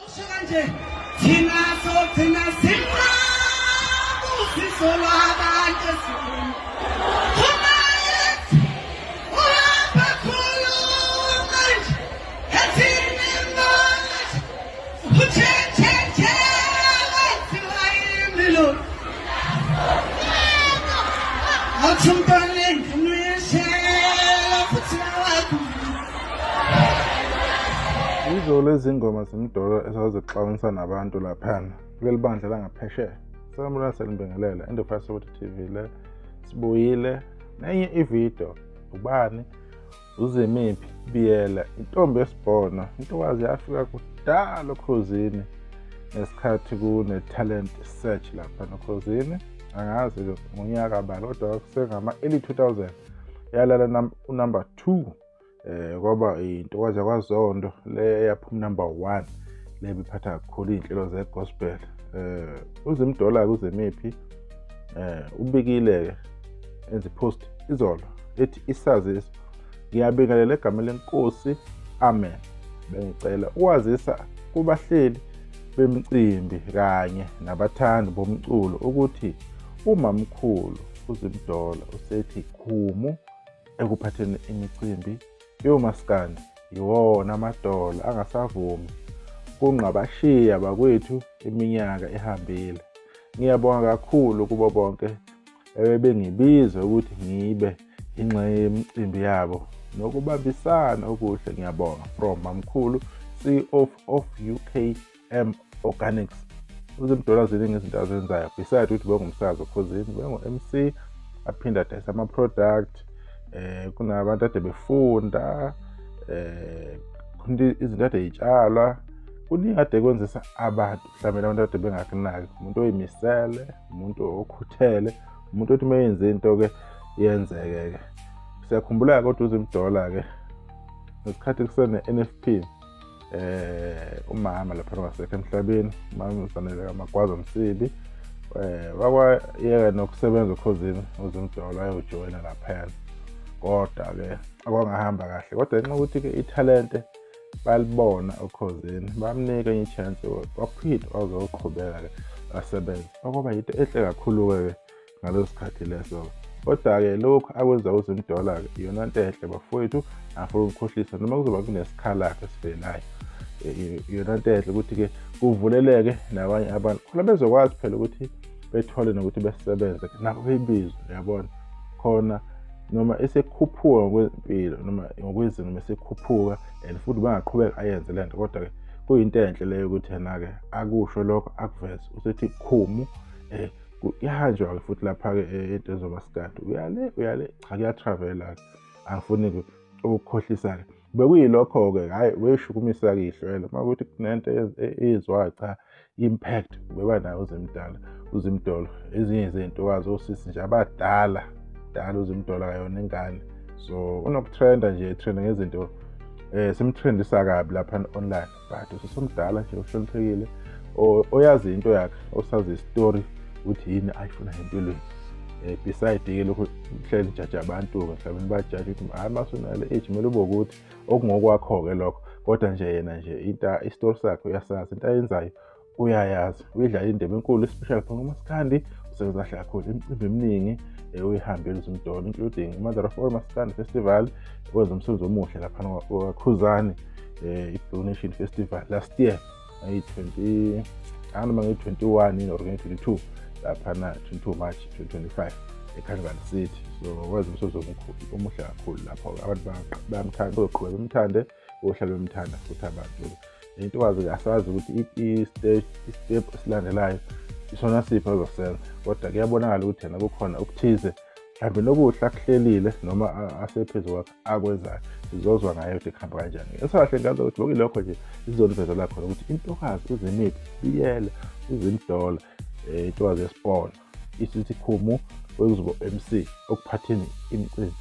Manje thina sothina siqabusisola abantu esifuna khona yethi uhamba khulu manje ethini manje uthethe wethiwa imilo athumtane ngiyishela futhi wakho Izolo izingoma zimdolo esazixabanisa nabantu laphana kuleli bandla langaphesheya. Samula selibingelela Enterprise TV le sibuyile nenye ivideo ubani uZimiphi Biyela intombi yesibhono intokazi yafika kudala Khosini ngesikhathi kune talent search lapha noKhosini angazi ngonyaka bani kodwa kusengama early 2000 yalala number 2 ngoba intokazi yakwaZondo le yaphuma number 1 le biphatha kakhulu inhlelo zegospel. Uzimdola kuZimiphi ubikile ke enze post izolo ethi isaziso ngiyabingelela egama lenkosi amen bengicela ukwazisa kubahleli bemicimbi kanye nabathandi bomculo ukuthi umamkhulu uZimdola usethi khumu ekuphatheni imicimbi yomaskandi yiwona amadola angasavumi kungqabashiya bakwethu iminyaka ehambile. Ngiyabonga kakhulu kubo bonke bengibiza ukuthi ngibe ingxenye yemicimbi yabo nokubambisana okuhle. Ngiyabonga from mamkhulu CEO of UKM Organics. UZimdola ziningi izinto azenzayo besides ukuthi bengumsazi okhosini bengu-MC aphinda adayisa ama-product kunabantu ade befunda izinto ade yitshalwa kuningi ade kwenzisa abantu mhlawumbe abantu ade bengakunaki umuntu oyimisele umuntu okhuthele umuntu othi mayenze into ke yenzeke ke. Siyakhumbula kodwa uZimdola ke ngesikhathi kusene NFP umama lapha wasekhe emhlabeni umama ufanele kaMagwaza Msibi wakwayeka nokusebenza ekhosini uZimdola ayojoyina lapha kodwa ke akwangahamba kahle kodwa ngenxa ukuthi ke italente balibona ekhosini bamnika enye chance waphinde wazoqhubeka ke asebenza okwaba yinto enhle kakhulu ke ngaleso sikhathi leso. Kodwa ke lokho akwenza uZimdola ke iyona into enhle bafowethu afuna ukukhohlisa noma kuzoba kunesikhala ke sivelayo iyona into enhle ukuthi ke kuvuleleke nabanye abantu khona bezokwazi phela ukuthi bethole nokuthi besebenze nabo bebizwe yabona khona noma esekhuphuka ngokwempilo noma ngokwezinto noma esekhuphuka and futhi bangaqhubeka ayenze lento kodwa ke kuyinto enhle leyo ukuthi yena ke akusho lokho akuveze usethi khumu iyahanjwa ke futhi lapha ke into ezomaskandi uyale cha kuyatravel angifuni ukukhohlisa ke bekuyilokho ke hayi weshukumisa ke ihlwela makuthi kunento ezizwa cha impact beba nayo uZimdola ezinye izinto kwazo osisi nje abadala uZimdola yona ingane so unokutrenda nje trend ngezinto simtrendisa kabi lapha online but usomdala nje uhloniphekile oyazi into yakhe osazi story ukuthi yini ayifuna empilweni beside ke lokho hleli jaja abantu ke mhlawumbe bajaji ukuthi hayi masonale age kumele ube ukuthi okungokwakho ke lokho kodwa nje yena nje istory sakhe uyasazi into ayenzayo uyayazi uyidlala indebe enkulu especially phela uMaskandi usebenza kahle kakhulu imicimbi eminingi uyihambile uZimdola including Mother of All Maskandi Festival wenza umsebenzi omuhle lapha kwaKhuzani i-Donation Festival last year ngi-20 anoma ngi-21 or ngi-22 lapha na 22 March 2025 eCarnival City. So wenza umsebenzi omuhle kakhulu lapho abantu bayamthanda oqhubeka bemthande ohlala bemthanda futhi abantu into wazi asazi ukuthi i-step esilandelayo isona sipho azosenza kodwa kuyabonakala ukuthi yena kukhona ukuthize mhlawumbe nokuhla kuhlelile noma asephezulu kwakhe akwenzayo sizozwa ngayo ukuthi kuhamba kanjani. Esahle ngazo ukuthi lokho nje izoliveza la khona ukuthi intokazi uZimiphi Biyela uZimdola intokazi yesibhono isithi khumu kwezubo MC okuphatheni imicimbi.